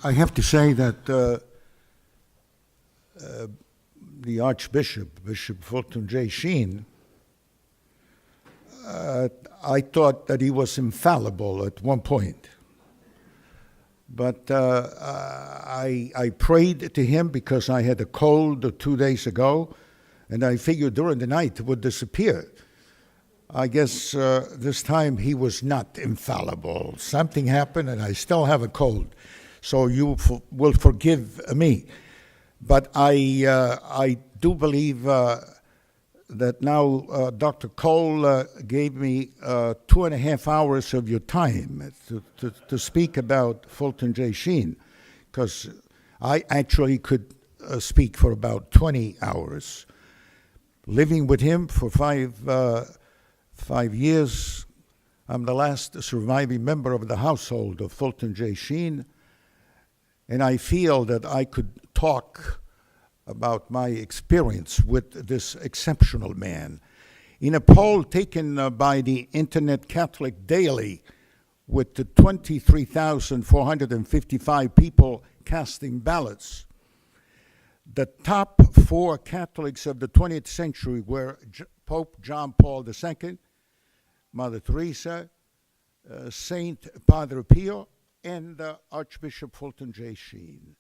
I have to say that the Archbishop, Bishop Fulton J. Sheen, I thought that he was infallible at one point. But I prayed to him because I had a cold 2 days ago, and I figured during the night it would disappear. I guess this time he was not infallible. Something happened, and I still have a cold. So you will forgive me. But I do believe that now Dr. Cole gave me 2.5 hours of your time to speak about Fulton J. Sheen, because I actually could speak for about 20 hours. Living with him for 5 years, I'm the last surviving member of the household of Fulton J. Sheen, and I feel that I could talk about my experience with this exceptional man. In a poll taken by the Internet Catholic Daily, with the 23,455 people casting ballots, the top 4 Catholics of the 20th century were Pope John Paul II, Mother Teresa, Saint Padre Pio, and Archbishop Fulton J. Sheen.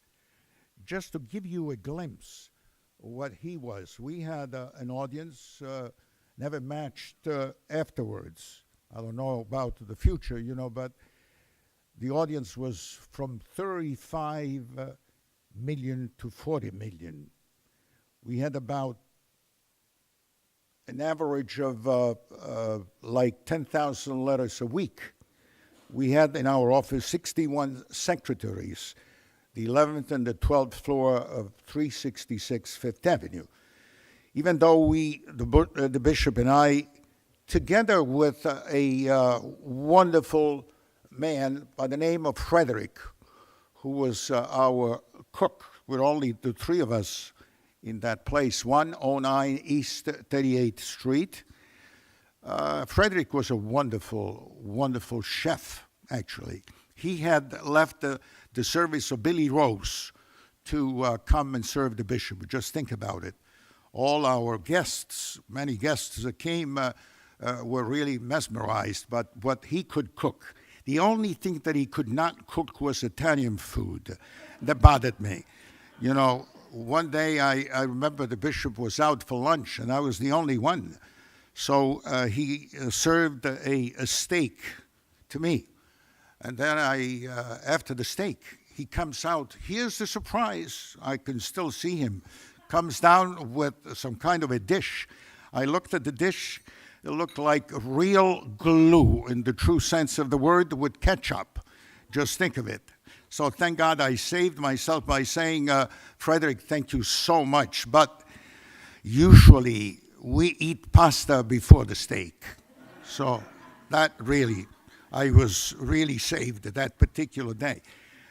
Just to give you a glimpse of what he was, we had an audience never matched afterwards. I don't know about the future, but the audience was from 35 million to 40 million. We had about an average of like 10,000 letters a week. We had in our office 61 secretaries, the 11th and the 12th floor of 366 Fifth Avenue. Even though the bishop and I, together with a wonderful man by the name of Frederick, who was our cook, with only the 3 of us in that place, 109 East 38th Street. Frederick was a wonderful, wonderful chef, actually. He had left the service of Billy Rose to come and serve the bishop. Just think about it. All our guests, many guests that came, were really mesmerized by what he could cook. The only thing that he could not cook was Italian food. That bothered me. One day I remember the bishop was out for lunch, and I was the only one. So he served a steak to me. And then after the steak, he comes out. Here's the surprise. I can still see him. Comes down with some kind of a dish. I looked at the dish. It looked like real glue in the true sense of the word with ketchup. Just think of it. So thank God I saved myself by saying, Frederick, thank you so much. But usually we eat pasta before the steak. So that really, I was really saved that particular day.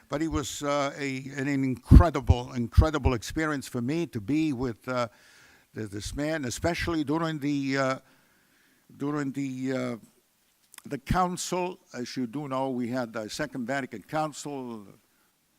But it was an incredible experience for me to be with this man, especially during the council. As you do know, we had the Second Vatican Council,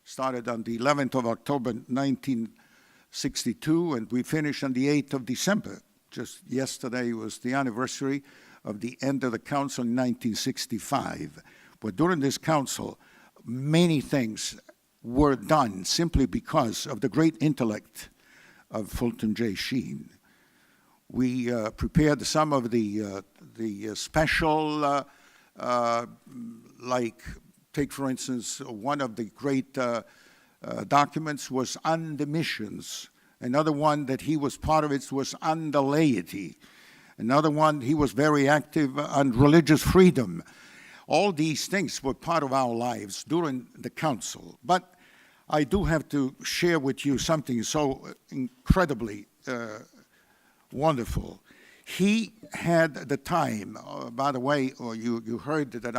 started on the 11th of October, 1962, and we finished on the 8th of December. Just yesterday was the anniversary of the end of the council in 1965. But during this council, many things were done simply because of the great intellect of Fulton J. Sheen. We prepared some of the special, like, take for instance, one of the great documents was on the missions. Another one that he was part of it was on the laity. Another one, he was very active on religious freedom. All these things were part of our lives during the council. But I do have to share with you something so incredibly wonderful. He had the time, by the way, or you heard that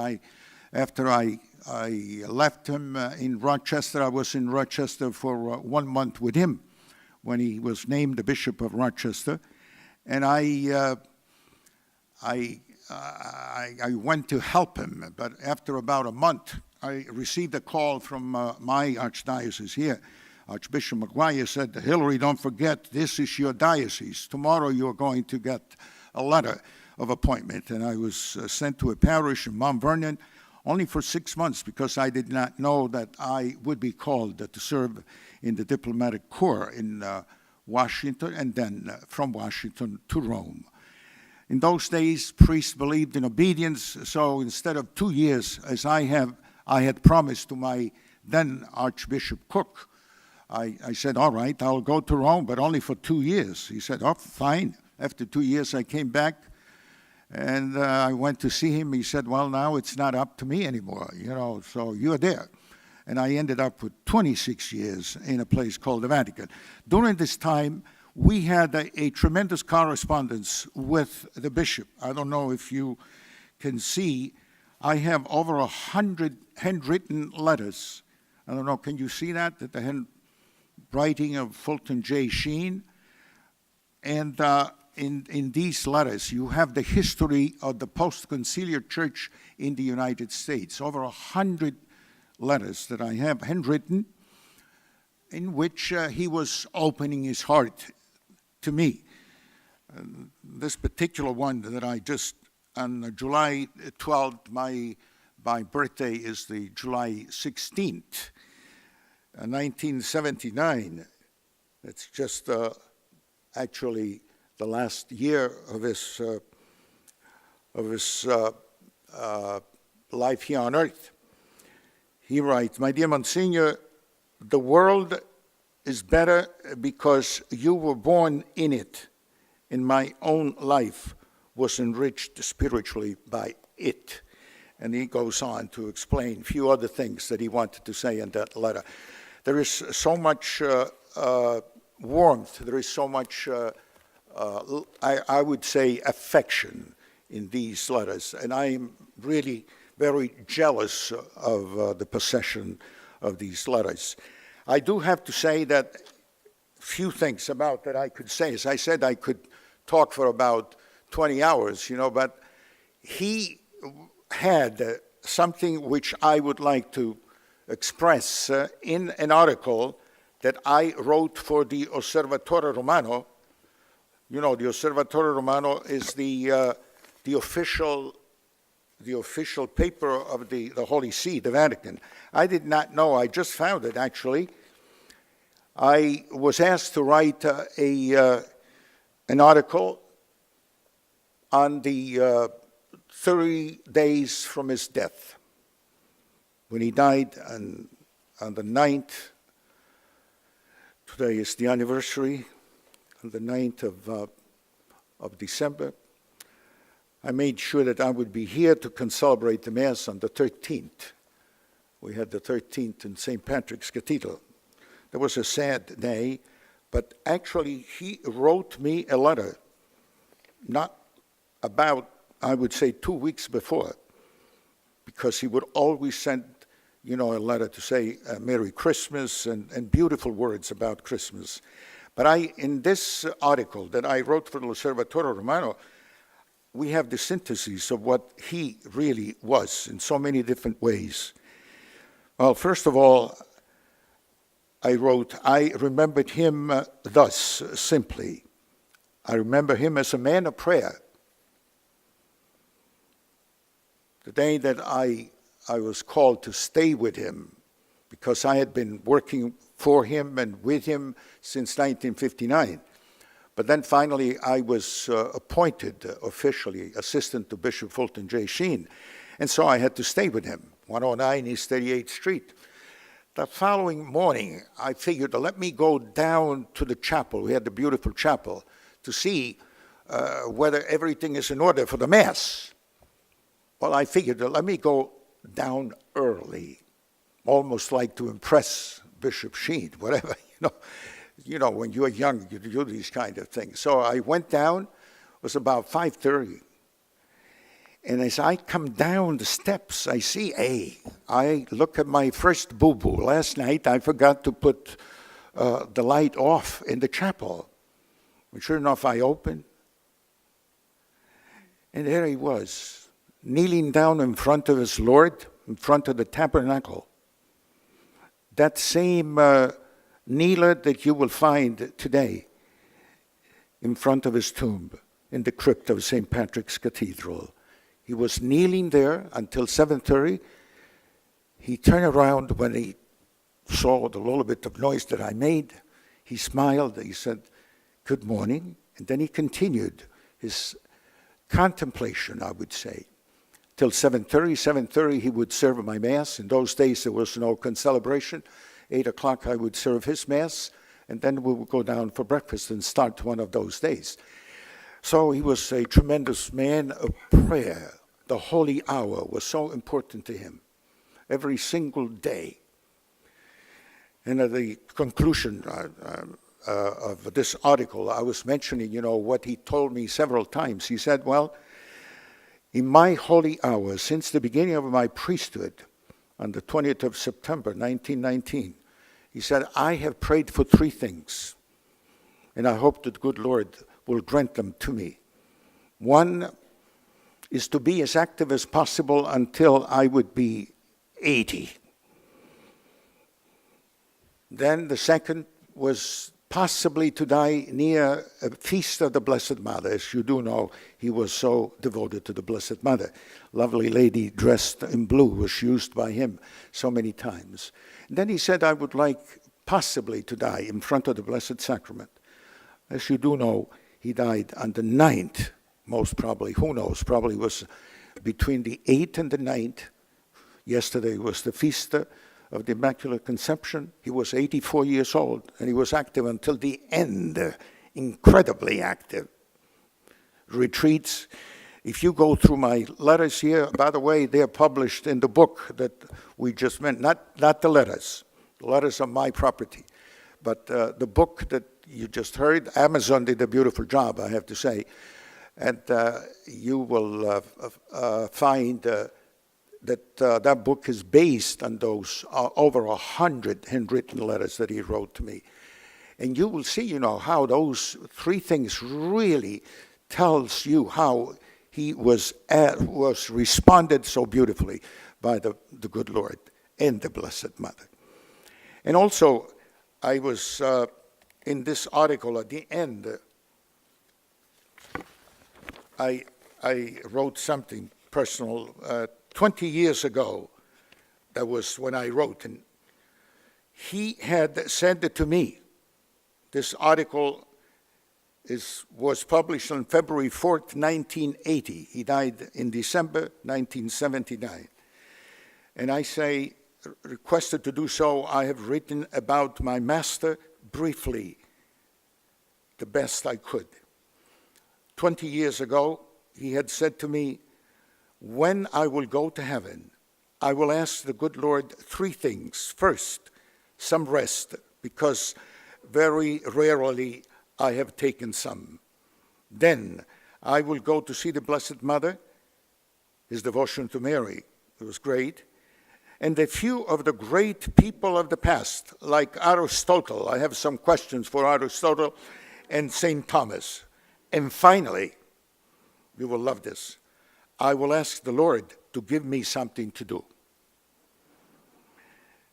after I left him in Rochester, I was in Rochester for 1 month with him when he was named the Bishop of Rochester. And I went to help him, but after about a month, I received a call from my archdiocese here. Archbishop McGuire said, Hilary, don't forget, this is your diocese. Tomorrow you're going to get a letter of appointment. And I was sent to a parish in Mount Vernon only for 6 months because I did not know that I would be called to serve in the diplomatic corps in Washington, and then from Washington to Rome. In those days, priests believed in obedience, so instead of 2 years, as I had promised to my then Archbishop Cook, I said, all right, I'll go to Rome, but only for 2 years. He said, oh, fine. After 2 years, I came back, and I went to see him. He said, well, now it's not up to me anymore, so you're there. And I ended up with 26 years in a place called the Vatican. During this time, we had a tremendous correspondence with the bishop. I don't know if you can see, I have over 100 handwritten letters. I don't know, can you see that? The handwriting of Fulton J. Sheen. And in these letters, you have the history of the post-conciliar church in the United States. Over 100 letters that I have handwritten, in which he was opening his heart to me. This particular one that I just, on July 12th, my birthday is the July 16th, 1979. It's just actually the last year of his life here on earth. He writes, my dear Monsignor, the world is better because you were born in it, and my own life was enriched spiritually by it. And he goes on to explain a few other things that he wanted to say in that letter. There is so much warmth, there is so much, I would say, affection in these letters, and I am really very jealous of the possession of these letters. I do have to say that few things about that I could say. As I said, I could talk for about 20 hours, but he had something which I would like to express in an article that I wrote for the Osservatore Romano. The Osservatore Romano is the official paper of the Holy See, the Vatican. I did not know, I just found it actually. I was asked to write an article on the 30 days from his death, when he died on the 9th. Today is the anniversary, on the 9th of December. I made sure that I would be here to celebrate the Mass on the 13th. We had the 13th in St. Patrick's Cathedral. That was a sad day, but actually he wrote me a letter, not about, I would say, 2 weeks before, because he would always send, a letter to say Merry Christmas and beautiful words about Christmas. But in this article that I wrote for the Osservatore Romano, we have the synthesis of what he really was in so many different ways. Well, first of all, I wrote, I remembered him thus, simply. I remember him as a man of prayer. The day that I was called to stay with him, because I had been working for him and with him since 1959. But then finally I was appointed officially assistant to Bishop Fulton J. Sheen. And so I had to stay with him, 109 East 38th Street. The following morning, I figured, let me go down to the chapel. We had the beautiful chapel, to see whether everything is in order for the Mass. Well, I figured, let me go down early, almost like to impress Bishop Sheen, whatever, when you're young, you do these kind of things. So I went down, it was about 5:30. And as I come down the steps, I see, I look at my first boo-boo. Last night, I forgot to put the light off in the chapel. And sure enough, I opened. And there he was, kneeling down in front of his Lord, in front of the tabernacle. That same kneeler that you will find today in front of his tomb in the crypt of St. Patrick's Cathedral. He was kneeling there until 7:30. He turned around when he saw the little bit of noise that I made. He smiled. He said, "Good morning." And then he continued his contemplation, I would say, till 7:30. 7:30 he would serve my Mass. In those days there was no celebration. 8 o'clock I would serve his Mass, and then we would go down for breakfast and start one of those days. So he was a tremendous man of prayer. The holy hour was so important to him every single day. And at the conclusion of this article, I was mentioning, what he told me several times. He said, well, in my holy hour, since the beginning of my priesthood, on the 20th of September, 1919, he said, I have prayed for 3 things, and I hope that the good Lord will grant them to me. One is to be as active as possible until I would be 80. Then the second was possibly to die near a feast of the Blessed Mother. As you do know, he was so devoted to the Blessed Mother. Lovely lady dressed in blue was used by him so many times. And then he said, I would like possibly to die in front of the Blessed Sacrament. As you do know, he died on the 9th, most probably. Who knows? Probably was between the 8th and the 9th. Yesterday was the feast of the Immaculate Conception. He was 84 years old, and he was active until the end, incredibly active. Retreats. If you go through my letters here, by the way, they're published in the book that we just meant, not the letters. The letters are my property. But the book that you just heard, Amazon did a beautiful job, I have to say. And you will find that book is based on those over 100 handwritten letters that he wrote to me. And you will see, how those 3 things really tells you how he was responded so beautifully by the good Lord and the Blessed Mother. And also, I was in this article at the end, I wrote something personal 20 years ago. That was when I wrote, and he had said to me, this article was published on February 4th, 1980. He died in December 1979. And I say, requested to do so, I have written about my master briefly, the best I could. 20 years ago, he had said to me, when I will go to heaven, I will ask the good Lord 3 things. First, some rest, because very rarely I have taken some. Then I will go to see the Blessed Mother, his devotion to Mary, it was great, and a few of the great people of the past, like Aristotle. I have some questions for Aristotle and St. Thomas. And finally, you will love this, I will ask the Lord to give me something to do.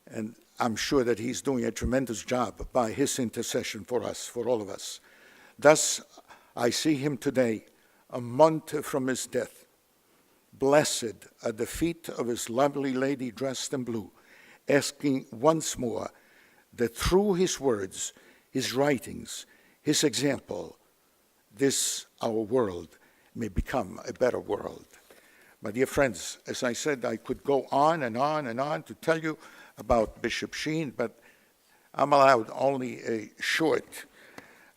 And I'm sure that he's doing a tremendous job by his intercession for us, for all of us. Thus, I see him today, a month from his death, blessed at the feet of his lovely lady dressed in blue, asking once more that through his words, his writings, his example, this, our world, may become a better world. My dear friends, as I said, I could go on and on and on to tell you about Bishop Sheen, but I'm allowed only a short.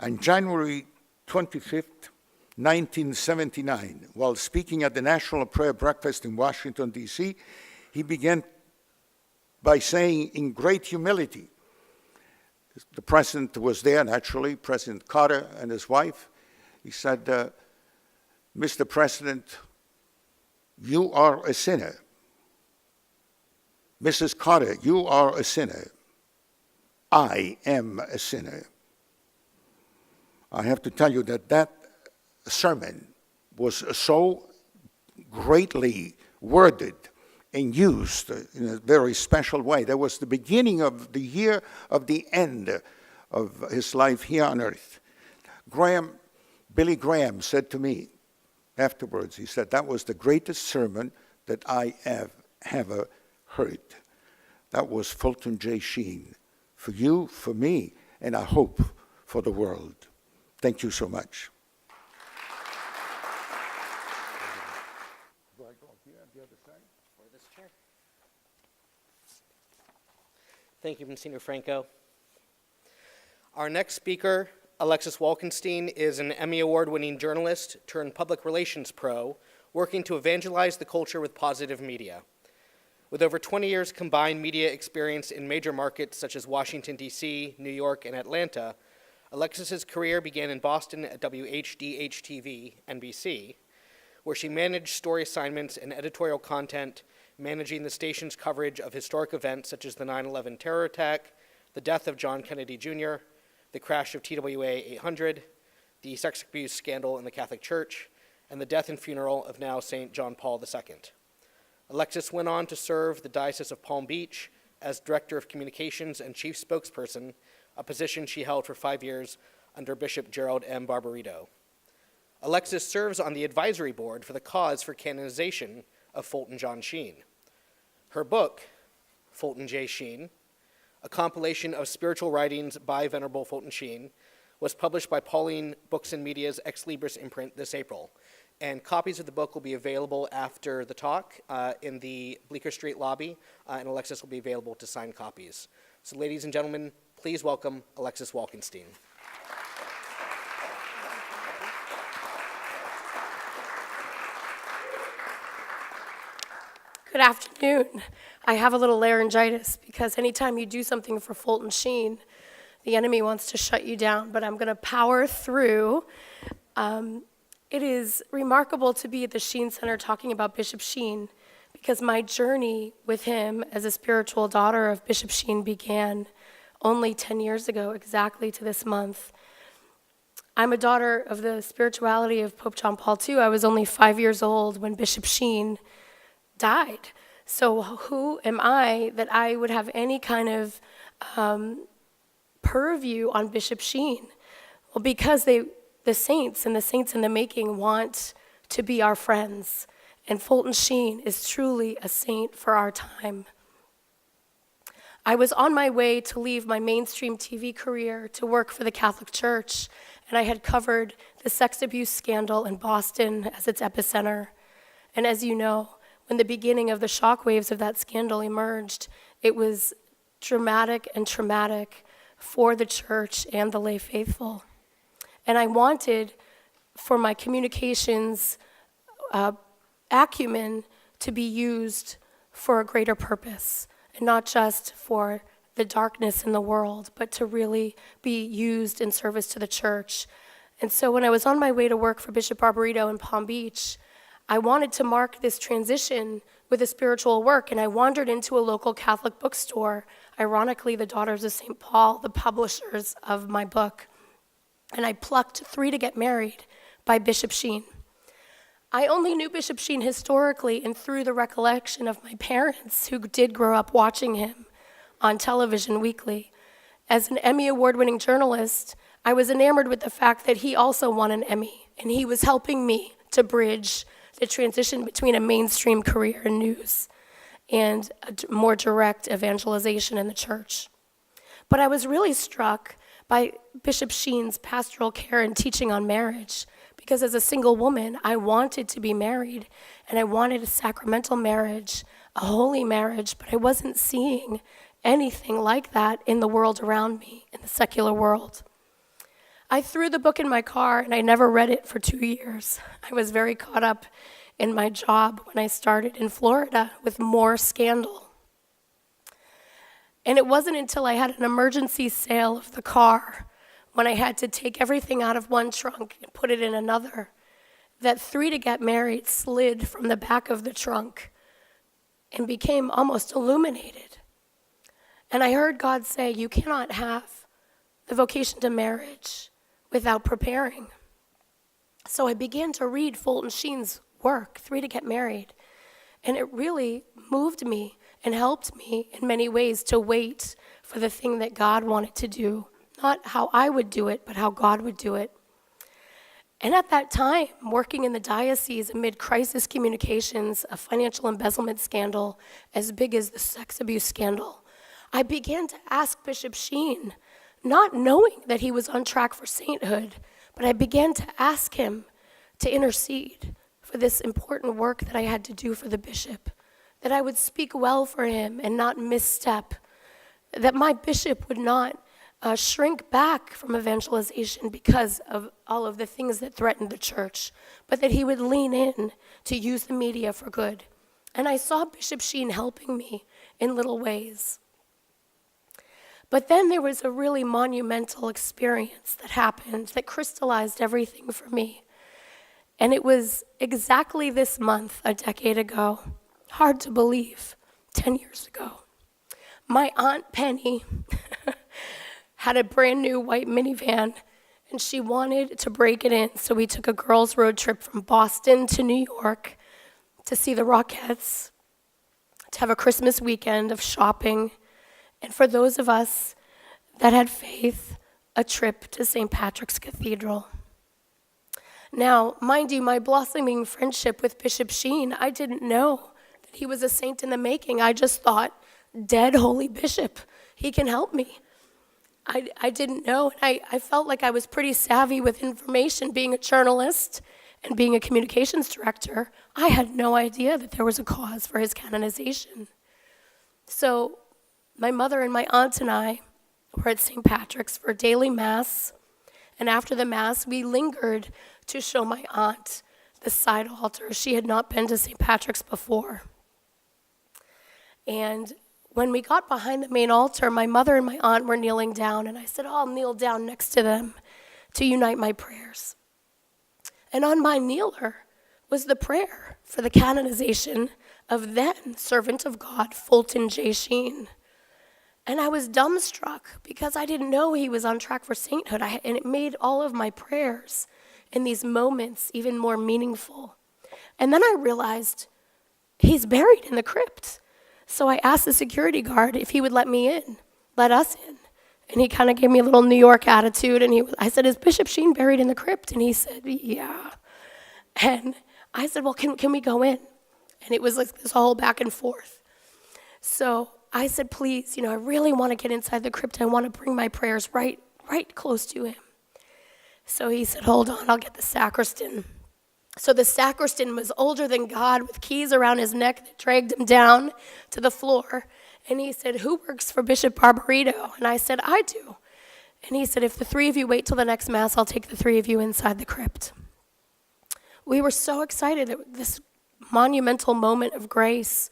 On January 25th, 1979, while speaking at the National Prayer Breakfast in Washington, D.C., he began by saying in great humility, the president was there naturally, President Carter and his wife. He said, Mr. President, you are a sinner. Mrs. Carter, you are a sinner. I am a sinner. I have to tell you that that sermon was so greatly worded and used in a very special way. That was the beginning of the year of the end of his life here on earth. Billy Graham said to me afterwards, he said, that was the greatest sermon that I have ever heard. That was Fulton J. Sheen, for you, for me, and I hope for the world. Thank you so much. Do I go here on the other side? Or this chair. Thank you, Msgr. Franco. Our next speaker, Alexis Walkenstein, is an Emmy Award-winning journalist turned public relations pro, working to evangelize the culture with positive media. With over 20 years combined media experience in major markets such as Washington, D.C., New York, and Atlanta, Alexis's career began in Boston at WHDH-TV, NBC, where she managed story assignments and editorial content, managing the station's coverage of historic events such as the 9/11 terror attack, the death of John Kennedy Jr., the crash of TWA 800, the sex abuse scandal in the Catholic Church, and the death and funeral of now St. John Paul II. Alexis went on to serve the Diocese of Palm Beach as Director of Communications and Chief Spokesperson, a position she held for 5 years under Bishop Gerald M. Barbarito. Alexis serves on the advisory board for the cause for canonization of Fulton John Sheen. Her book, Fulton J. Sheen, a compilation of spiritual writings by Venerable Fulton Sheen, was published by Pauline Books and Media's Ex Libris imprint this April. And copies of the book will be available after the talk in the Bleecker Street lobby, and Alexis will be available to sign copies. So ladies and gentlemen, please welcome Alexis Walkenstein. Good afternoon. I have a little laryngitis because anytime you do something for Fulton Sheen, the enemy wants to shut you down, but I'm going to power through. It is remarkable to be at the Sheen Center talking about Bishop Sheen because my journey with him as a spiritual daughter of Bishop Sheen began only 10 years ago, exactly to this month. I'm a daughter of the spirituality of Pope John Paul II. I was only 5 years old when Bishop Sheen died. So who am I that I would have any kind of purview on Bishop Sheen? Well, because the saints and the saints in the making want to be our friends. And Fulton Sheen is truly a saint for our time. I was on my way to leave my mainstream TV career to work for the Catholic Church, and I had covered the sex abuse scandal in Boston as its epicenter. And as you know, when the beginning of the shockwaves of that scandal emerged, it was dramatic and traumatic for the church and the lay faithful. And I wanted for my communications acumen to be used for a greater purpose, and not just for the darkness in the world, but to really be used in service to the church. And so when I was on my way to work for Bishop Barbarito in Palm Beach, I wanted to mark this transition with a spiritual work, and I wandered into a local Catholic bookstore, ironically the Daughters of St. Paul, the publishers of my book, and I plucked 3 to Get Married by Bishop Sheen. I only knew Bishop Sheen historically and through the recollection of my parents who did grow up watching him on television weekly. As an Emmy Award-winning journalist, I was enamored with the fact that he also won an Emmy, and he was helping me to bridge the transition between a mainstream career in news and a more direct evangelization in the church. But I was really struck by Bishop Sheen's pastoral care and teaching on marriage, because as a single woman, I wanted to be married, and I wanted a sacramental marriage, a holy marriage, but I wasn't seeing anything like that in the world around me, in the secular world. I threw the book in my car, and I never read it for 2 years. I was very caught up in my job when I started in Florida with more scandal. And it wasn't until I had an emergency sale of the car, when I had to take everything out of one trunk and put it in another, that 3 to Get Married slid from the back of the trunk and became almost illuminated. And I heard God say, you cannot have the vocation to marriage without preparing. So I began to read Fulton Sheen's work, 3 to Get Married. And it really moved me and helped me in many ways to wait for the thing that God wanted to do. Not how I would do it, but how God would do it. And at that time, working in the diocese amid crisis communications, a financial embezzlement scandal as big as the sex abuse scandal, I began to ask Bishop Sheen, not knowing that he was on track for sainthood, but I began to ask him to intercede for this important work that I had to do for the bishop, that I would speak well for him and not misstep, that my bishop would not shrink back from evangelization because of all of the things that threatened the church, but that he would lean in to use the media for good. And I saw Bishop Sheen helping me in little ways. But then there was a really monumental experience that happened that crystallized everything for me. And it was exactly this month, a decade ago, hard to believe, 10 years ago. My Aunt Penny had a brand new white minivan, and she wanted to break it in. So we took a girls' road trip from Boston to New York to see the Rockettes, to have a Christmas weekend of shopping, and for those of us that had faith, a trip to St. Patrick's Cathedral. Now, mind you, my blossoming friendship with Bishop Sheen, I didn't know that he was a saint in the making. I just thought, dead holy bishop, he can help me. I didn't know. I felt like I was pretty savvy with information, being a journalist and being a communications director. I had no idea that there was a cause for his canonization. So my mother and my aunt and I were at St. Patrick's for daily mass, and after the mass, we lingered to show my aunt the side altar. She had not been to St. Patrick's before. And when we got behind the main altar, my mother and my aunt were kneeling down, and I said, I'll kneel down next to them to unite my prayers. And on my kneeler was the prayer for the canonization of then servant of God, Fulton J. Sheen. And I was dumbstruck because I didn't know he was on track for sainthood, and it made all of my prayers in these moments even more meaningful. And then I realized he's buried in the crypt. So I asked the security guard if he would let me in, let us in. And he kind of gave me a little New York attitude, and I said, is Bishop Sheen buried in the crypt? And he said, yeah. And I said, well, can we go in? And it was like this whole back and forth. So I said, please, I really want to get inside the crypt. I want to bring my prayers right close to him. So he said, hold on, I'll get the sacristan. So the sacristan was older than God, with keys around his neck that dragged him down to the floor. And he said, who works for Bishop Barbarito? And I said, I do. And he said, if the three of you wait till the next mass, I'll take the three of you inside the crypt. We were so excited that this monumental moment of grace,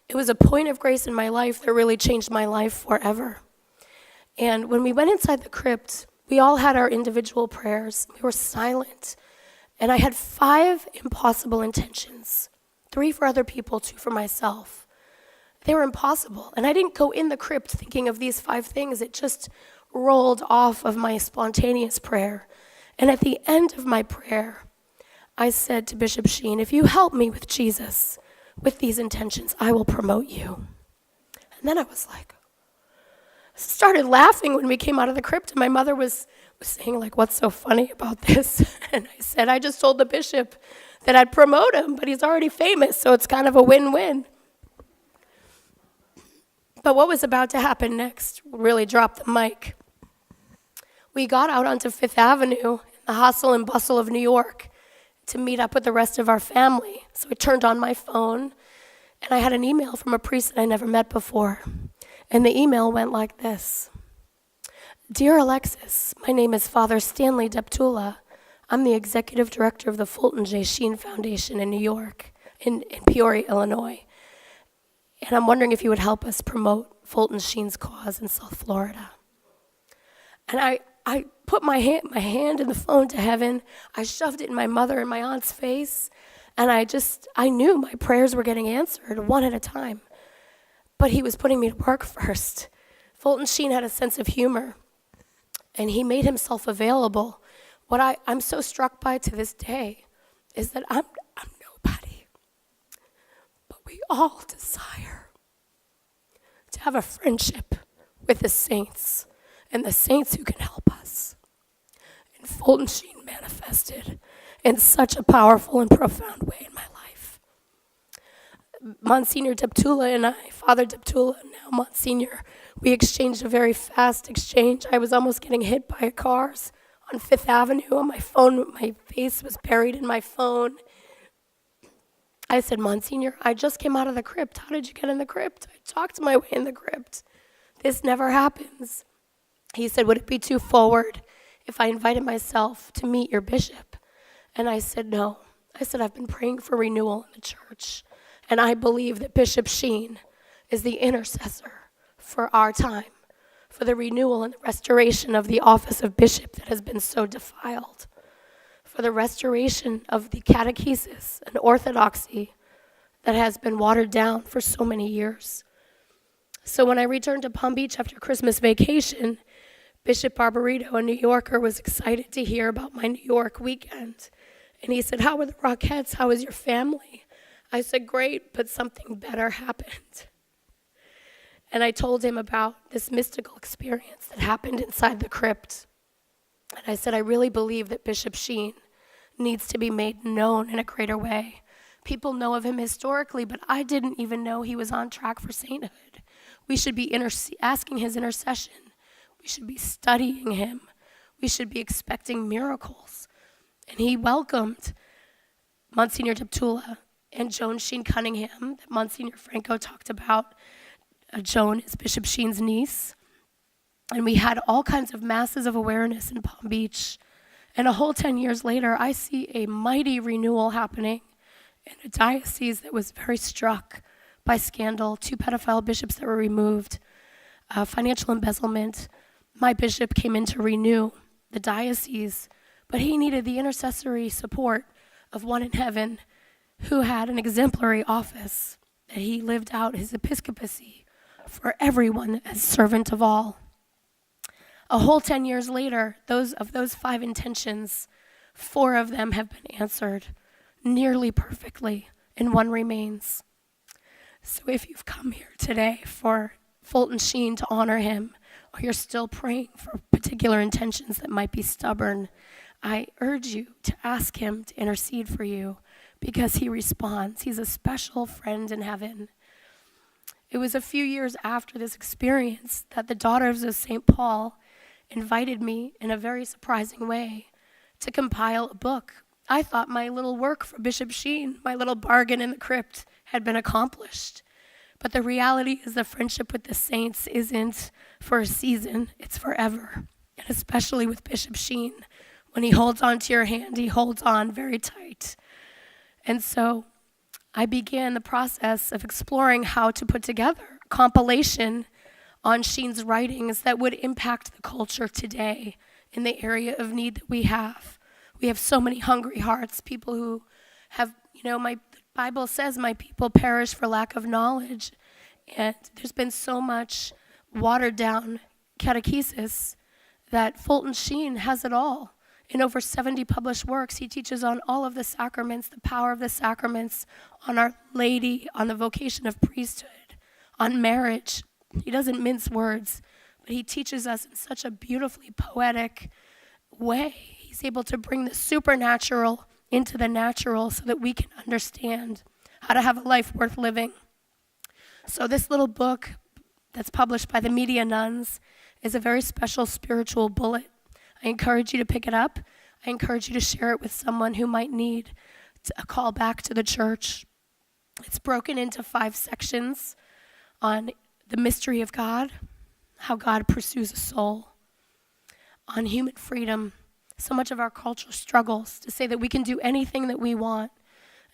it was a point of grace in my life that really changed my life forever. And when we went inside the crypt, we all had our individual prayers. We were silent. And I had 5 impossible intentions, 3 for other people, 2 for myself. They were impossible. And I didn't go in the crypt thinking of these 5 things. It just rolled off of my spontaneous prayer. And at the end of my prayer, I said to Bishop Sheen, if you help me with Jesus, with these intentions, I will promote you. And then I was like, started laughing when we came out of the crypt, and my mother was saying, like, what's so funny about this? And I said, I just told the bishop that I'd promote him, but he's already famous, so it's kind of a win-win. But what was about to happen next really dropped the mic. We got out onto Fifth Avenue, in the hustle and bustle of New York, to meet up with the rest of our family. So I turned on my phone, and I had an email from a priest that I never met before. And the email went like this. Dear Alexis, my name is Father Stanley Deptula. I'm the executive director of the Fulton J. Sheen Foundation in New York, in Peoria, Illinois. And I'm wondering if you would help us promote Fulton Sheen's cause in South Florida. And I put my hand in the phone to heaven. I shoved it in my mother and my aunt's face. And I knew my prayers were getting answered one at a time. But he was putting me to work first. Fulton Sheen had a sense of humor, and he made himself available. What I'm so struck by to this day is that I'm nobody, but we all desire to have a friendship with the saints and the saints who can help us. And Fulton Sheen manifested in such a powerful and profound way in my life. Monsignor Deptula and I, Father Deptula, now Monsignor, we exchanged a very fast exchange. I was almost getting hit by cars on Fifth Avenue on my phone. My face was buried in my phone. I said, Monsignor, I just came out of the crypt. How did you get in the crypt? I talked my way in the crypt. This never happens. He said, would it be too forward if I invited myself to meet your bishop? And I said, no. I said, I've been praying for renewal in the church. And I believe that Bishop Sheen is the intercessor for our time, for the renewal and the restoration of the office of bishop that has been so defiled, for the restoration of the catechesis and orthodoxy that has been watered down for so many years. So when I returned to Palm Beach after Christmas vacation, Bishop Barbarito, a New Yorker, was excited to hear about my New York weekend. And he said, how were the Rockettes? How was your family? I said, great, but something better happened. And I told him about this mystical experience that happened inside the crypt. And I said, I really believe that Bishop Sheen needs to be made known in a greater way. People know of him historically, but I didn't even know he was on track for sainthood. We should be asking his intercession. We should be studying him. We should be expecting miracles. And he welcomed Monsignor Deptula and Joan Sheen Cunningham that Monsignor Franco talked about. Joan is Bishop Sheen's niece. And we had all kinds of masses of awareness in Palm Beach. And a whole 10 years later, I see a mighty renewal happening in a diocese that was very struck by scandal, 2 pedophile bishops that were removed, financial embezzlement. My bishop came in to renew the diocese, but he needed the intercessory support of one in heaven who had an exemplary office, that he lived out his episcopacy for everyone as servant of all. A whole 10 years later, those 5 intentions, 4 of them have been answered nearly perfectly, and 1 remains. So if you've come here today for Fulton Sheen to honor him, or you're still praying for particular intentions that might be stubborn, I urge you to ask him to intercede for you, because he responds. He's a special friend in heaven. It was a few years after this experience that the Daughters of St. Paul invited me in a very surprising way to compile a book. I thought my little work for Bishop Sheen, my little bargain in the crypt, had been accomplished. But the reality is the friendship with the saints isn't for a season, it's forever. And especially with Bishop Sheen, when he holds on to your hand, he holds on very tight. And so I began the process of exploring how to put together a compilation on Sheen's writings that would impact the culture today in the area of need that we have. We have so many hungry hearts, people who have, the Bible says my people perish for lack of knowledge. And there's been so much watered down catechesis that Fulton Sheen has it all. In over 70 published works, he teaches on all of the sacraments, the power of the sacraments, on Our Lady, on the vocation of priesthood, on marriage. He doesn't mince words, but he teaches us in such a beautifully poetic way. He's able to bring the supernatural into the natural so that we can understand how to have a life worth living. So this little book that's published by the Media Nuns is a very special spiritual bullet. I encourage you to pick it up. I encourage you to share it with someone who might need a call back to the church. It's broken into 5 sections on the mystery of God, how God pursues a soul, on human freedom. So much of our culture struggles to say that we can do anything that we want.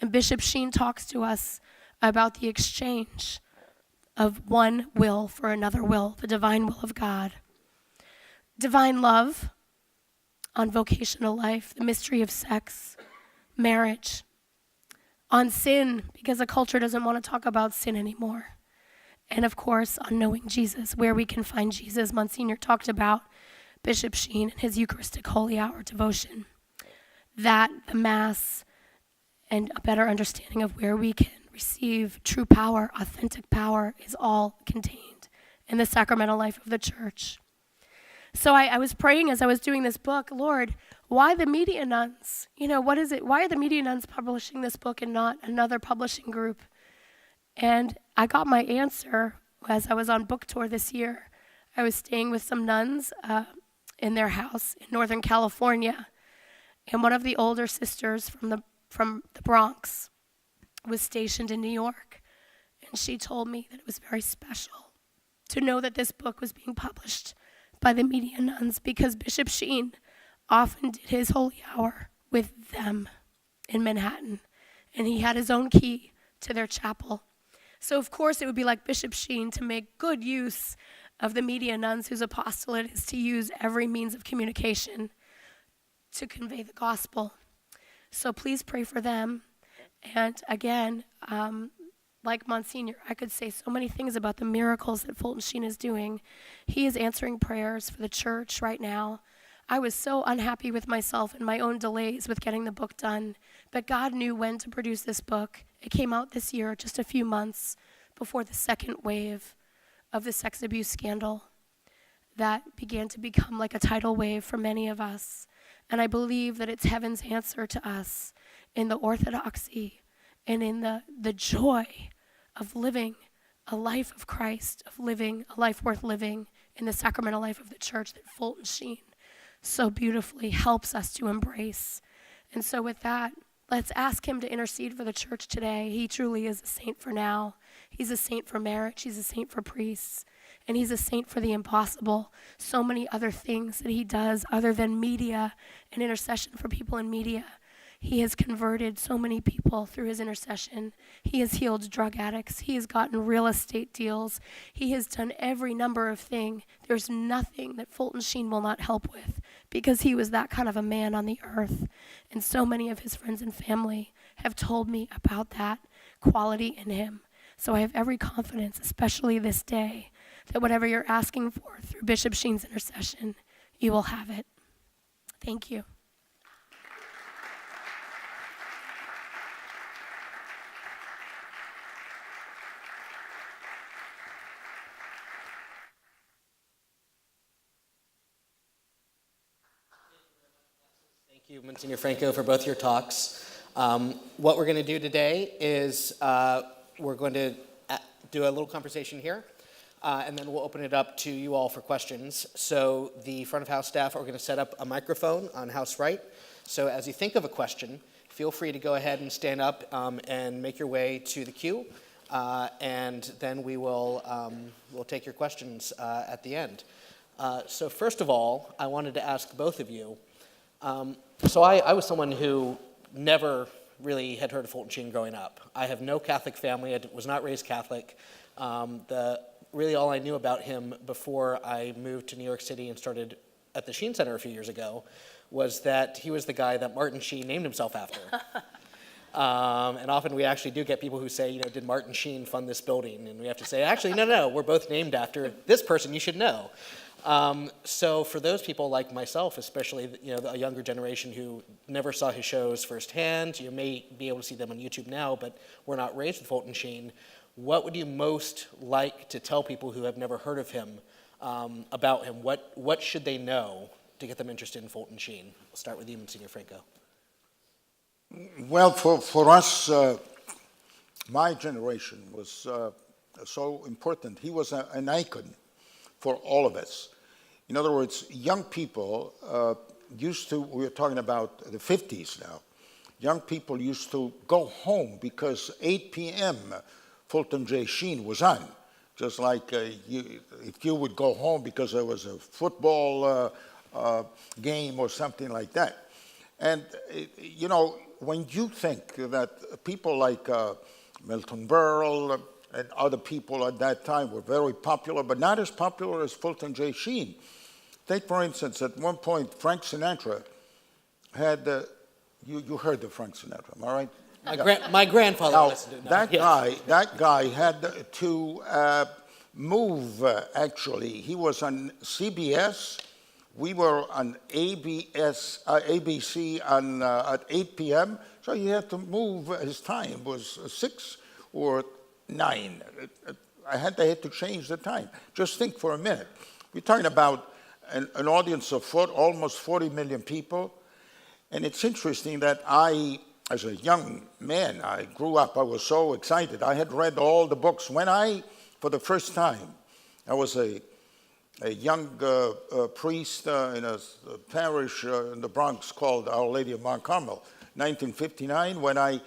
And Bishop Sheen talks to us about the exchange of one will for another will, the divine will of God. Divine love, on vocational life, the mystery of sex, marriage, on sin, because the culture doesn't want to talk about sin anymore. And of course, on knowing Jesus, where we can find Jesus. Monsignor talked about Bishop Sheen and his Eucharistic Holy Hour devotion. That, the Mass, and a better understanding of where we can receive true power, authentic power, is all contained in the sacramental life of the church. So I was praying as I was doing this book, Lord, why the media nuns? What is it? Why are the media nuns publishing this book and not another publishing group? And I got my answer as I was on book tour this year. I was staying with some nuns in their house in Northern California, and one of the older sisters from the Bronx was stationed in New York, and she told me that it was very special to know that this book was being published by the media nuns, because Bishop Sheen often did his holy hour with them in Manhattan, and he had his own key to their chapel. So of course it would be like Bishop Sheen to make good use of the media nuns whose apostolate is to use every means of communication to convey the gospel. So please pray for them. And again, like Monsignor, I could say so many things about the miracles that Fulton Sheen is doing. He is answering prayers for the church right now. I was so unhappy with myself and my own delays with getting the book done, but God knew when to produce this book. It came out this year, just a few months before the second wave of the sex abuse scandal that began to become like a tidal wave for many of us. And I believe that it's heaven's answer to us in the orthodoxy and in the joy of living a life of Christ, of living a life worth living in the sacramental life of the church that Fulton Sheen so beautifully helps us to embrace. And so with that, let's ask him to intercede for the church today. He truly is a saint for now. He's a saint for marriage. He's a saint for priests. And he's a saint for the impossible. So many other things that he does other than media and intercession for people in media. He has converted so many people through his intercession. He has healed drug addicts. He has gotten real estate deals. He has done every number of things. There's nothing that Fulton Sheen will not help with, because he was that kind of a man on the earth. And so many of his friends and family have told me about that quality in him. So I have every confidence, especially this day, that whatever you're asking for through Bishop Sheen's intercession, you will have it. Thank you. Thank you, Monsignor Franco, for both your talks. What we're going to do today is we're going to do a little conversation here, and then we'll open it up to you all for questions. So the front of house staff are going to set up a microphone on house right. So as you think of a question, feel free to go ahead and stand up and make your way to the queue, and then we'll take your questions at the end. So first of all, I wanted to ask both of you. So I was someone who never really had heard of Fulton Sheen growing up. I have no Catholic family. I was not raised Catholic. Really all I knew about him before I moved to New York City and started at the Sheen Center a few years ago was that he was the guy that Martin Sheen named himself after. And often we actually do get people who say, did Martin Sheen fund this building? And we have to say, actually, no, we're both named after this person you should know. So for those people like myself, especially a younger generation who never saw his shows firsthand, you may be able to see them on YouTube now, but we're not raised with Fulton Sheen. What would you most like to tell people who have never heard of him about him? What should they know to get them interested in Fulton Sheen? We'll start with you, Msgr. Franco. Well, for us, my generation was so important. He was an icon for all of us. In other words, young people we're talking about the 50s now, young people used to go home because 8 p.m. Fulton J. Sheen was on. Just like if you would go home because there was a football game or something like that. And, when you think that people like Milton Berle and other people at that time were very popular, but not as popular as Fulton J. Sheen. Take, for instance, at one point, Frank Sinatra had, you heard of Frank Sinatra, am I right? My grandfather listened to that. That guy had to move, actually. He was on CBS. We were on ABC at 8 p.m., so he had to move his time. It was 6 or 9. I had to change the time. Just think for a minute. We're talking about an audience of almost 40 million people. And it's interesting that I, as a young man, I grew up, I was so excited. I had read all the books. When for the first time, I was a young priest in a parish in the Bronx called Our Lady of Mount Carmel, 1959, when I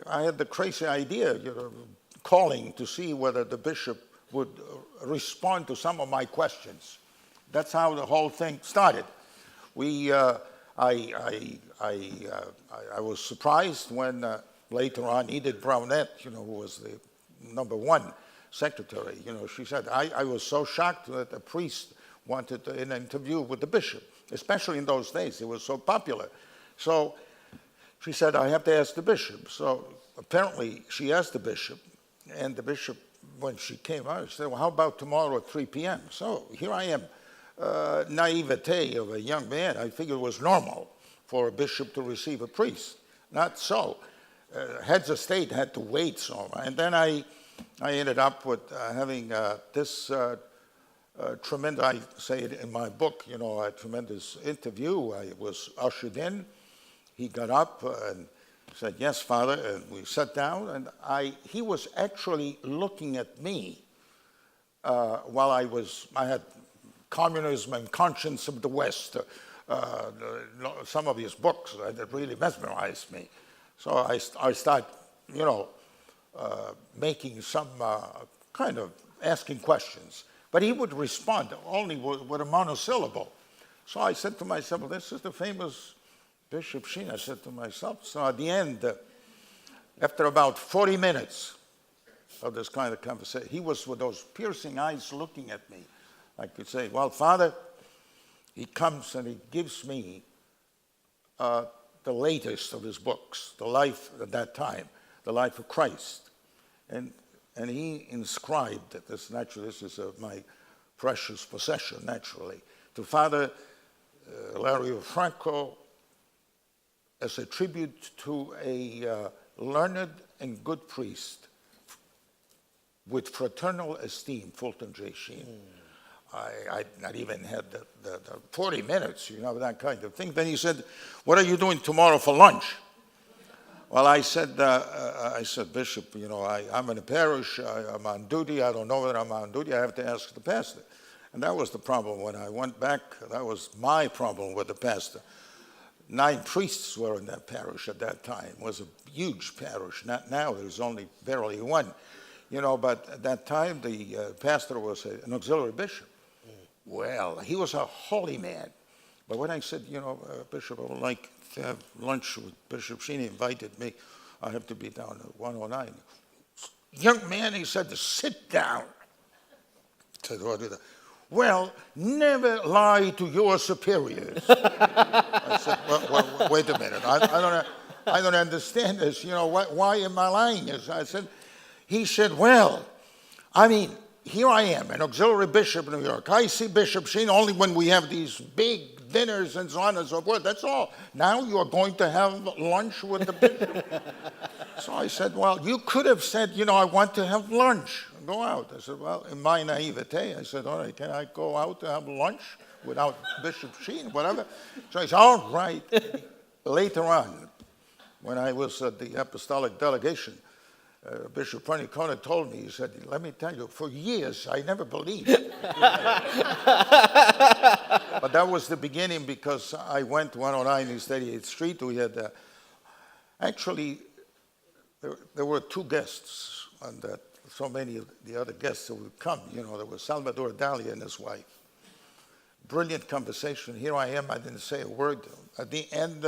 had the crazy idea, calling to see whether the bishop would respond to some of my questions. That's how the whole thing started. I was surprised when later on Edith Brownette, who was the #1 secretary, she said, I was so shocked that a priest wanted an interview with the bishop, especially in those days. It was so popular. So she said, I have to ask the bishop. So apparently she asked the bishop, and the bishop, when she came out, she said, well, how about tomorrow at 3 p.m.? So here I am, naivete of a young man. I figured it was normal for a bishop to receive a priest. Not so. Heads of state had to wait so. And then I ended up with having this tremendous, I say it in my book, a tremendous interview. I was ushered in. He got up and said, yes, Father, and we sat down, and he was actually looking at me while I had Communism and Conscience of the West, some of his books that really mesmerized me. So I start, making some kind of asking questions. But he would respond only with a monosyllable. So I said to myself, well, this is the famous Bishop Sheen. I said to myself. So at the end, after about 40 minutes of this kind of conversation, he was with those piercing eyes looking at me. I could say, well, Father, he comes and he gives me the latest of his books, the life at that time, the life of Christ. And he inscribed this, naturally, this is my precious possession, naturally, to Father Hilary Franco as a tribute to a learned and good priest with fraternal esteem, Fulton J. Sheen. I not even had the 40 minutes, that kind of thing. Then he said, what are you doing tomorrow for lunch? Well, I said, Bishop, I'm in a parish, I'm on duty, I don't know whether I'm on duty, I have to ask the pastor. And that was the problem when I went back, that was my problem with the pastor. 9 priests were in that parish at that time. It was a huge parish, not now, there's only barely 1. But at that time, the pastor was an auxiliary bishop. Well, he was a holy man. But when I said, Bishop, I would like to have lunch with Bishop Sheen, he invited me. I have to be down at 109. Young man, he said, sit down. I said, what is that? Well, never lie to your superiors. I said, well, wait a minute. I don't understand this. Why am I lying? He said, well, here I am, an auxiliary bishop in New York. I see Bishop Sheen only when we have these big dinners and so on and so forth. That's all. Now you're going to have lunch with the bishop. So I said, well, you could have said, I want to have lunch. Go out. I said, well, in my naivete, I said, all right, can I go out to have lunch without Bishop Sheen, whatever? So he said, all right. Later on, when I was at the apostolic delegation, Bishop Pernicone told me, he said, let me tell you, for years I never believed it. But that was the beginning, because I went to 109 East 88th Street. We had, actually, there were 2 guests on that. So many of the other guests that would come, there was Salvador Dali and his wife. Brilliant conversation. Here I am, I didn't say a word. At the end,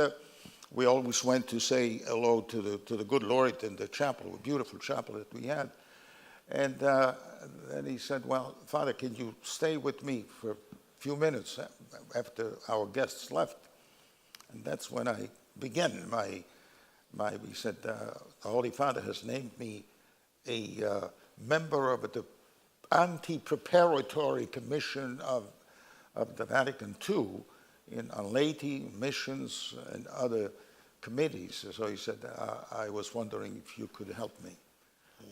we always went to say hello to the good Lord in the chapel, a beautiful chapel that we had. And then he said, well, Father, can you stay with me for a few minutes after our guests left? And that's when I began he said, the Holy Father has named me a member of the Anti-Preparatory Commission of the Vatican II on laity, missions, and other committees. So he said, I was wondering if you could help me.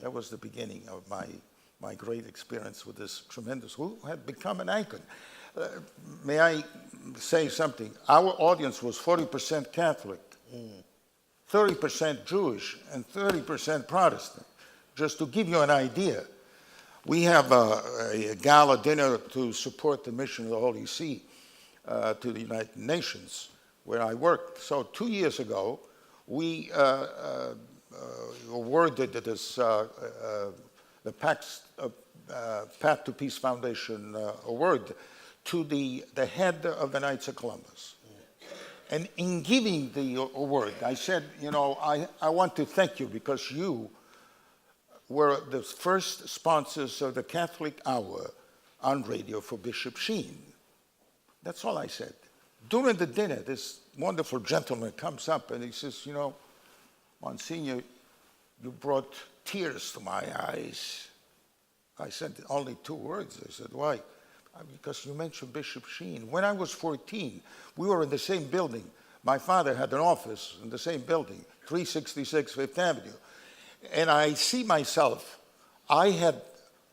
That was the beginning of my great experience with this tremendous, who had become an icon. May I say something? Our audience was 40% Catholic, 30% Jewish, and 30% Protestant. Just to give you an idea, we have a gala dinner to support the mission of the Holy See to the United Nations, where I worked. So 2 years ago, we awarded this, the Path to Peace Foundation award to the head of the Knights of Columbus. And in giving the award, I said, you know, I want to thank you because you were the first sponsors of the Catholic Hour on radio for Bishop Sheen. That's all I said. During the dinner, this wonderful gentleman comes up and he says, you know, Monsignor, you brought tears to my eyes. I said only 2 words. I said, why? Because you mentioned Bishop Sheen. When I was 14, we were in the same building. My father had an office in the same building, 366 Fifth Avenue. And I see myself, I had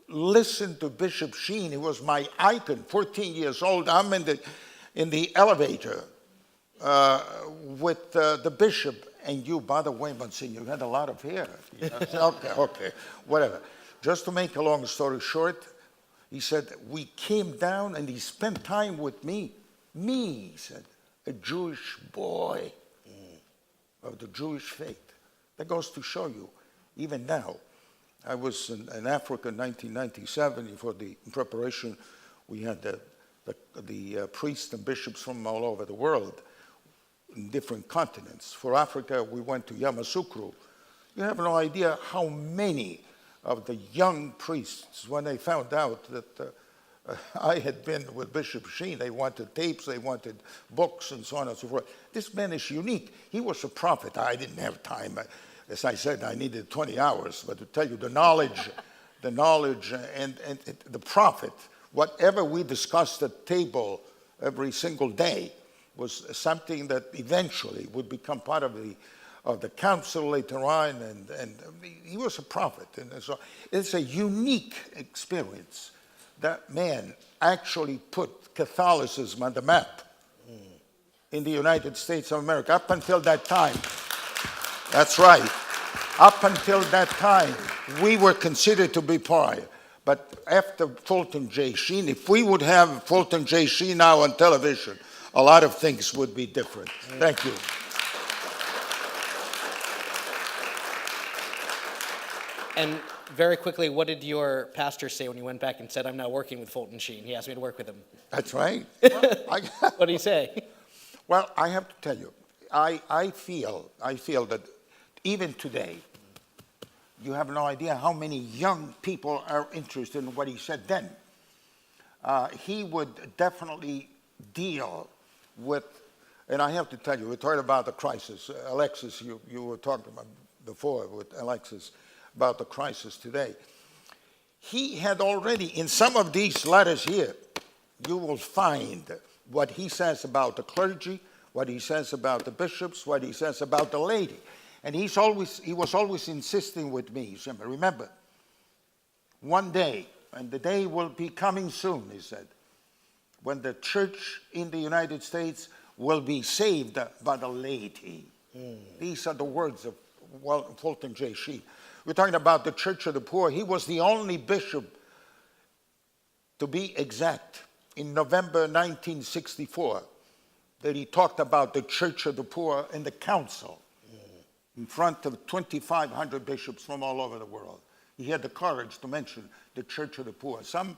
listened to Bishop Sheen. He was my icon, 14 years old. I'm in the elevator with the bishop. And you, by the way, Monsignor, you had a lot of hair. Okay, whatever. Just to make a long story short, he said, we came down and he spent time with me. Me, he said, a Jewish boy of the Jewish faith. That goes to show you, even now, I was in Africa in 1997 in preparation. We had the priests and bishops from all over the world in different continents. For Africa, we went to Yamoussoukro. You have no idea how many of the young priests, when they found out that I had been with Bishop Sheen, they wanted tapes, they wanted books, and so on and so forth. This man is unique. He was a prophet. I didn't have time. As I said, I needed 20 hours. But to tell you the knowledge and the prophet, whatever we discussed at table every single day was something that eventually would become part of the council later on, and he was a prophet. And so it's a unique experience. That man actually put Catholicism on the map in the United States of America. Up until that time, that's right. Up until that time, we were considered to be pariah. But after Fulton J. Sheen, if we would have Fulton J. Sheen now on television, a lot of things would be different. Thank you. And very quickly, what did your pastor say when you went back and said, I'm now working with Fulton Sheen? He asked me to work with him. That's right. What did he say? Well, I have to tell you, I feel that even today, you have no idea how many young people are interested in what he said then. He would definitely deal with, and I have to tell you, we talked about the crisis. Alexis, you were talking about before with Alexis about the crisis today. He had already, in some of these letters here, you will find what he says about the clergy, what he says about the bishops, what he says about the laity. And he was always insisting with me, remember, one day, and the day will be coming soon, he said, when the church in the United States will be saved by the laity. These are the words of Fulton J. Sheen. We're talking about the Church of the Poor. He was the only bishop, to be exact, in November 1964, that he talked about the Church of the Poor in the council in front of 2,500 bishops from all over the world. He had the courage to mention the Church of the Poor. Some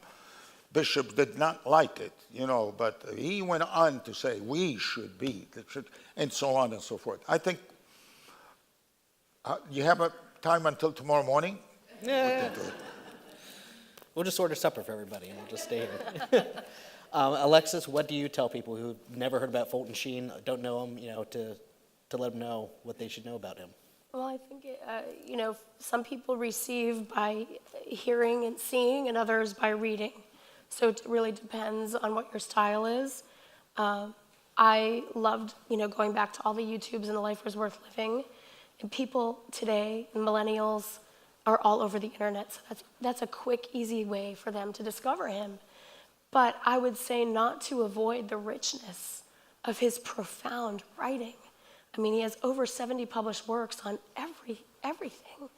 bishops did not like it, but he went on to say we should be the church, and so on and so forth. I think you have a time until tomorrow morning? Yeah. We'll just order supper for everybody and we'll just stay here. Alexis, what do you tell people who've never heard about Fulton Sheen, don't know him, to let them know what they should know about him? Well, I think, some people receive by hearing and seeing, and others by reading. So it really depends on what your style is. I loved, going back to all the YouTubes and the Life Was Worth Living. And people today, millennials, are all over the internet. So that's a quick, easy way for them to discover him. But I would say not to avoid the richness of his profound writing. I mean, he has over 70 published works on everything.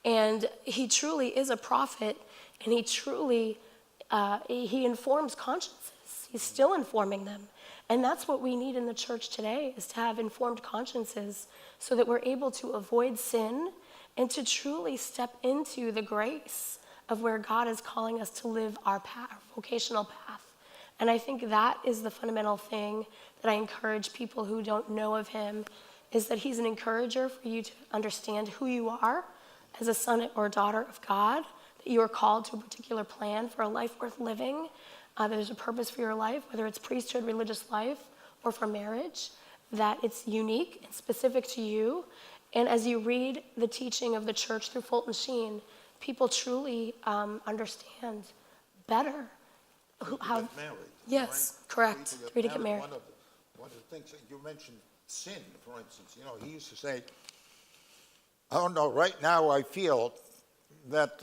And he truly is a prophet, and he truly, he informs consciences. He's still informing them. And that's what we need in the church today, is to have informed consciences so that we're able to avoid sin and to truly step into the grace of where God is calling us to live our path, our vocational path. And I think that is the fundamental thing that I encourage people who don't know of him, is that he's an encourager for you to understand who you are as a son or daughter of God, that you are called to a particular plan for a life worth living. There's a purpose for your life, whether it's priesthood, religious life, or for marriage, that it's unique and specific to you. And as you read the teaching of the church through Fulton Sheen, people truly understand better how. Get married, yes, right? correct. Free to get married. One of the things that you mentioned, sin, for instance. He used to say, "Oh no, right now I feel that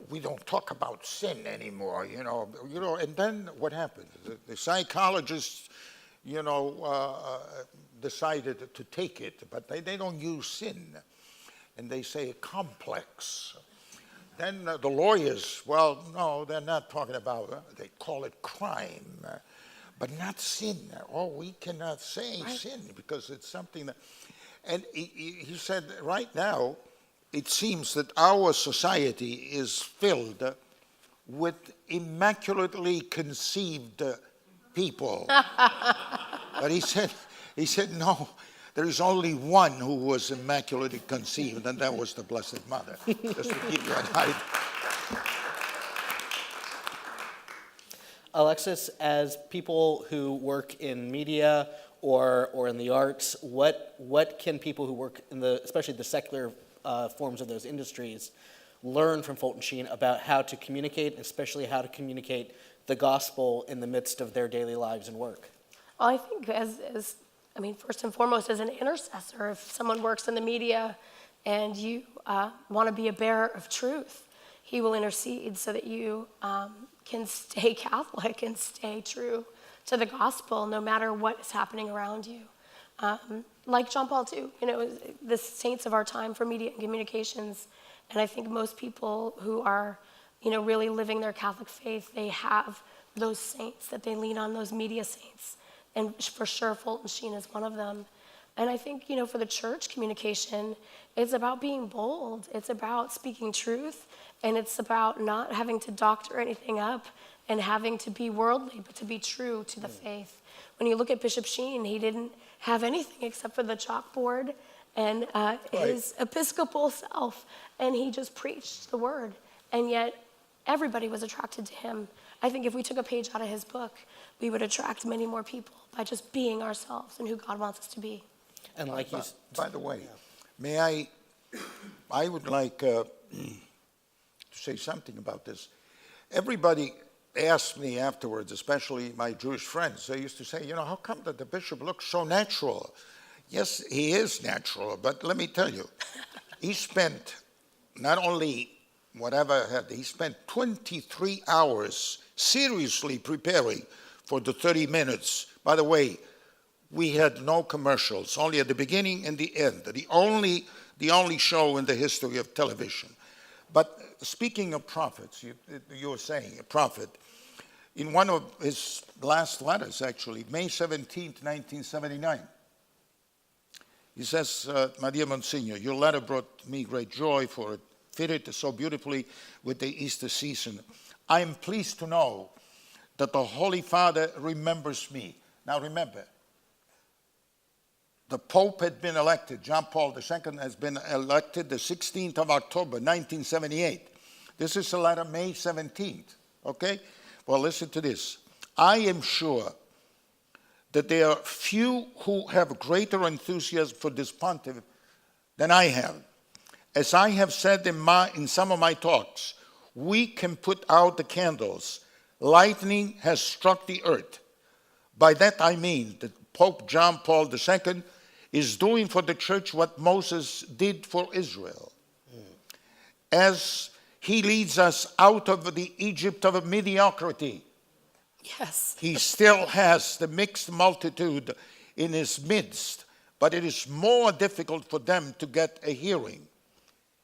we don't talk about sin anymore." And then what happened? The psychologists, decided to take it, but they don't use sin, and they say complex. Then the lawyers, well, no, they're not talking about. They call it crime, but not sin. Oh, we cannot say sin because it's something that. And he said, right now, it seems that our society is filled with immaculately conceived people. But he said, no, there is only one who was immaculately conceived, and that was the Blessed Mother. Just to give you an idea. Alexis, as people who work in media or in the arts, what can people who work in especially the secular forms of those industries learn from Fulton Sheen about how to communicate, especially how to communicate the gospel in the midst of their daily lives and work? Well, I think first and foremost, as an intercessor, if someone works in the media and you want to be a bearer of truth, he will intercede so that you can stay Catholic and stay true to the gospel no matter what is happening around you. Like John Paul II, the saints of our time for media and communications. And I think most people who are, really living their Catholic faith, they have those saints that they lean on, those media saints. And for sure, Fulton Sheen is one of them. And I think, for the church communication, it's about being bold. It's about speaking truth. And it's about not having to doctor anything up and having to be worldly, but to be true to the faith. When you look at Bishop Sheen, he didn't have anything except for the chalkboard and his Episcopal self. And he just preached the word. And yet, everybody was attracted to him. I think if we took a page out of his book, we would attract many more people by just being ourselves and who God wants us to be. And like you, by the way, may I would like to say something about this. Everybody asked me afterwards, especially my Jewish friends, they used to say, how come that the bishop looks so natural? Yes, he is natural, but let me tell you, he spent not only he spent 23 hours seriously preparing for the 30 minutes. By the way, we had no commercials, only at the beginning and the end. The only show in the history of television. But speaking of prophets, you were saying a prophet. In one of his last letters, actually, May 17th, 1979, he says, "My dear Monsignor, your letter brought me great joy, for it fitted so beautifully with the Easter season. I am pleased to know that the Holy Father remembers me." Now remember, the Pope had been elected. John Paul II has been elected the 16th of October, 1978. This is a letter, May 17th, okay? Well, listen to this. "I am sure that there are few who have greater enthusiasm for this pontiff than I have. As I have said in some of my talks, we can put out the candles. Lightning has struck the earth. By that I mean that Pope John Paul II is doing for the church what Moses did for Israel. as he leads us out of the Egypt of mediocrity. Yes. He still has the mixed multitude in his midst, but it is more difficult for them to get a hearing.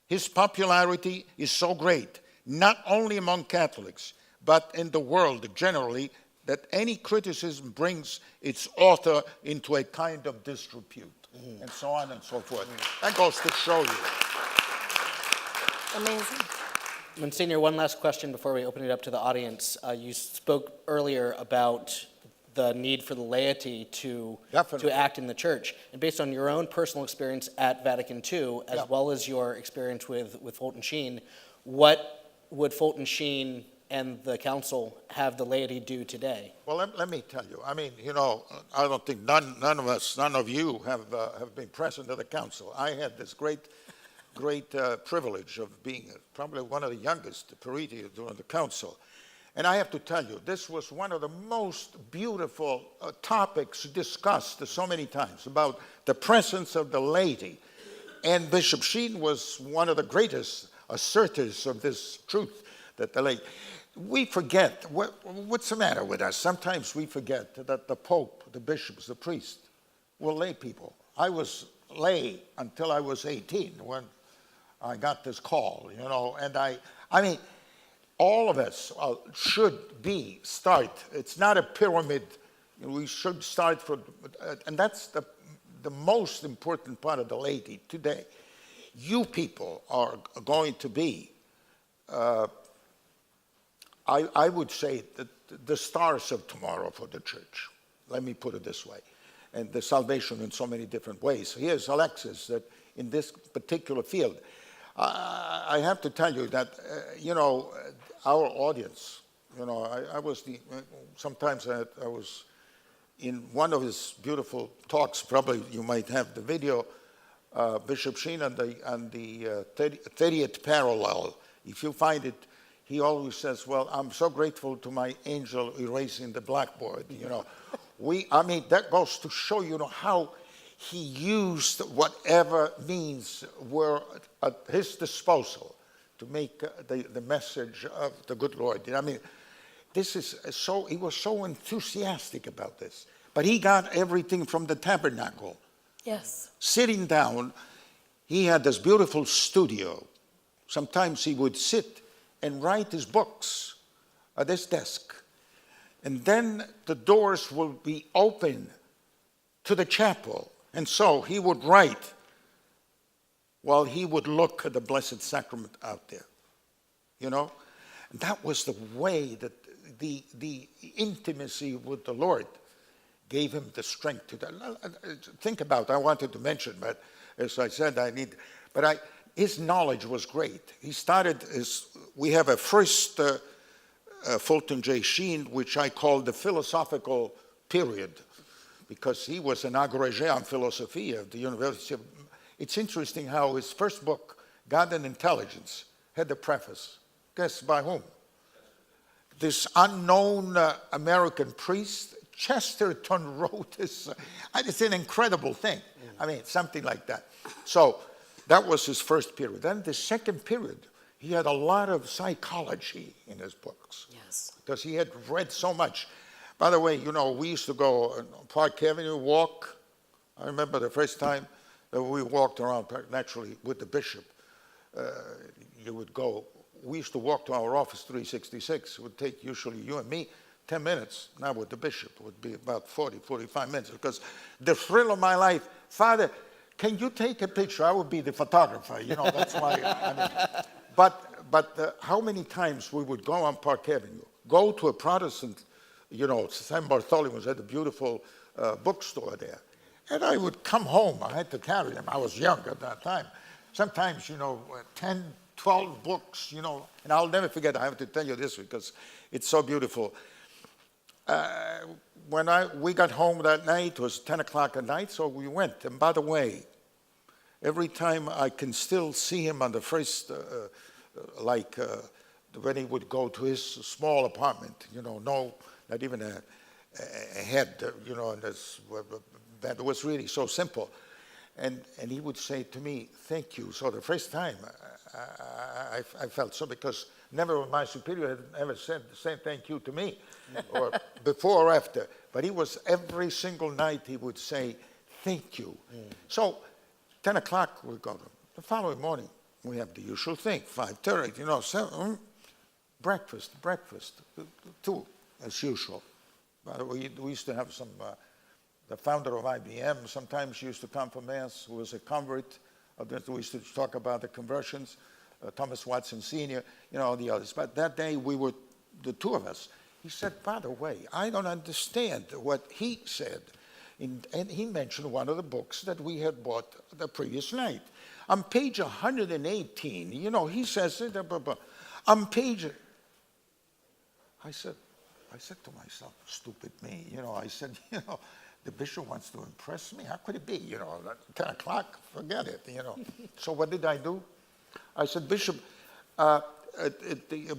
His popularity is so great, not only among Catholics, but in the world generally, that any criticism brings its author into a kind of disrepute, and so on and so forth. That goes to show you. Amazing. Monsignor, one last question before we open it up to the audience. You spoke earlier about the need for the laity to act in the church. And based on your own personal experience at Vatican II, as well as your experience with Fulton Sheen, what would Fulton Sheen and the council have the laity do today? Well, let me tell you. I mean, you know, I don't think none of us, none of you have been present at the council. I had this great privilege of being probably one of the youngest pariti during the council. And I have to tell you, this was one of the most beautiful topics discussed so many times, about the presence of the laity. And Bishop Sheen was one of the greatest assertors of this truth, that the laity. We forget, what's the matter with us? Sometimes we forget that the Pope, the bishops, the priests were lay people. I was lay until I was 18 when I got this call, you know, and I mean, all of us should start. It's not a pyramid. We should start from, and that's the most important part of the laity today. You people are going to be, I would say, the stars of tomorrow for the church. Let me put it this way. And the salvation in so many different ways. Here's Alexis, that in this particular field. I have to tell you that, you know, our audience, you know, sometimes I was in one of his beautiful talks, probably you might have the video, Bishop Sheen on the 30th parallel. If you find it, he always says, well, I'm so grateful to my angel erasing the blackboard, you know. I mean, that goes to show, you know, how he used whatever means were at his disposal to make the message of the good Lord. I mean, this is so, he was so enthusiastic about this. But he got everything from the tabernacle. Yes. Sitting down, he had this beautiful studio. Sometimes he would sit and write his books at his desk. And then the doors will be open to the chapel. And so he would write while he would look at the Blessed Sacrament out there. You know? And that was the way that the intimacy with the Lord gave him the strength to that. Think about, I wanted to mention, but as I said, his knowledge was great. He started we have a first Fulton J. Sheen, which I call the philosophical period, because he was an agrégé en philosophie at the University of... It's interesting how his first book, God and Intelligence, had the preface. Guess by whom? This unknown American priest, Chesterton, wrote this. It's an incredible thing. I mean, something like that. So that was his first period. Then the second period, he had a lot of psychology in his books. Yes. Because he had read so much. By the way, you know, we used to go on Park Avenue, walk. I remember the first time that we walked around, naturally, with the bishop. You would go, we used to walk to our office 366. It would take usually you and me 10 minutes. Now with the bishop, it would be about 40, 45 minutes. Because the thrill of my life, Father, can you take a picture? I would be the photographer, you know, that's why. I mean, but how many times we would go on Park Avenue, go to a Protestant, you know, St. Bartholomew's had a beautiful bookstore there. And I would come home. I had to carry them. I was young at that time. Sometimes, you know, 10, 12 books, you know. And I'll never forget, I have to tell you this because it's so beautiful. When we got home that night, it was 10 o'clock at night, so we went. And by the way, every time I can still see him on the first, when he would go to his small apartment, you know, not even a head, you know, and that was really so simple. And he would say to me, thank you. So the first time I felt so, because never my superior had ever said the same thank you to me, or before or after. But he was, every single night he would say, thank you. So 10 o'clock we go. The following morning we have the usual thing, 5:30, 7, breakfast, 2, as usual. But we used to have some, the founder of IBM sometimes used to come for Mass, who was a convert. We used to talk about the conversions, Thomas Watson Sr., all the others. But that day we were the two of us. He said, by the way, I don't understand what he said. And he mentioned one of the books that we had bought the previous night. On page 118, he says, on page, I said to myself, stupid me, I said, the bishop wants to impress me. How could it be? 10 o'clock, forget it, So what did I do? I said, Bishop,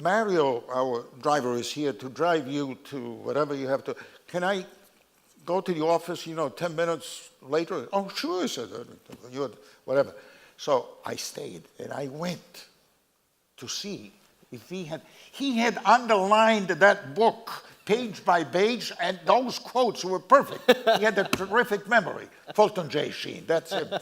Mario, our driver, is here to drive you to whatever you have to. Can I go to the office, 10 minutes later? Oh, sure, I said, whatever. So I stayed, and I went to see if he had underlined that book page by page, and those quotes were perfect. He had a terrific memory. Fulton J. Sheen, that's it.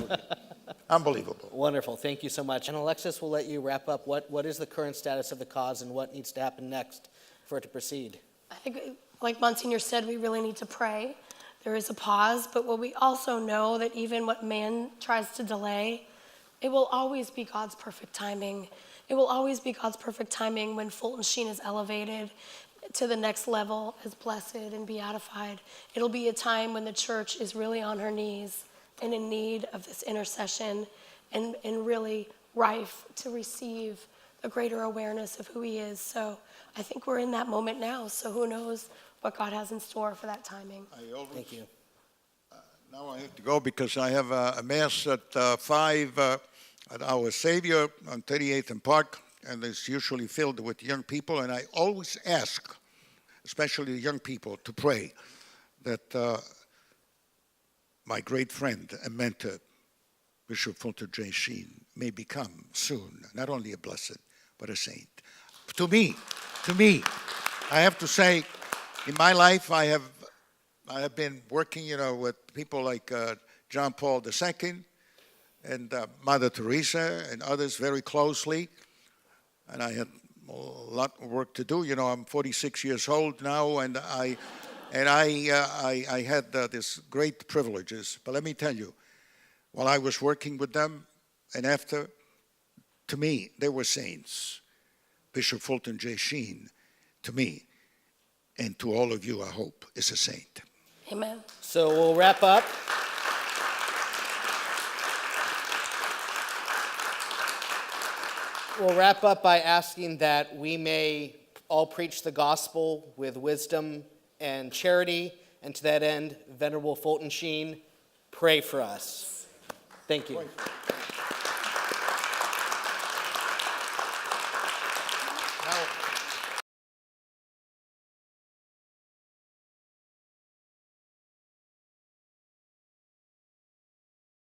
Unbelievable. Wonderful. Thank you so much. And Alexis, we'll let you wrap up. What is the current status of the cause, and what needs to happen next for it to proceed? I think, like Monsignor said, we really need to pray. There is a pause, but what we also know that even what man tries to delay, it will always be God's perfect timing. It will always be God's perfect timing when Fulton Sheen is elevated to the next level as blessed and beatified. It'll be a time when the church is really on her knees and in need of this intercession and really rife to receive a greater awareness of who he is. So I think we're in that moment now. So who knows what God has in store for that timing. Thank you. Now I have to go because I have a Mass at 5 at Our Savior on 38th and Park, and it's usually filled with young people. And I always ask, especially the young people, to pray that my great friend and mentor, Bishop Fulton J. Sheen, may become soon not only a blessed, but a saint. To me, I have to say, in my life, I have been working, with people like John Paul II and Mother Teresa and others very closely, and I had a lot of work to do. I'm 46 years old now, and I had this great privileges. But let me tell you, while I was working with them, and after, to me, they were saints. Bishop Fulton J. Sheen, to me, and to all of you, I hope, is a saint. Amen. So we'll wrap up. We'll wrap up by asking that we may all preach the gospel with wisdom and charity, and to that end, Venerable Fulton Sheen, pray for us. Thank you. Now,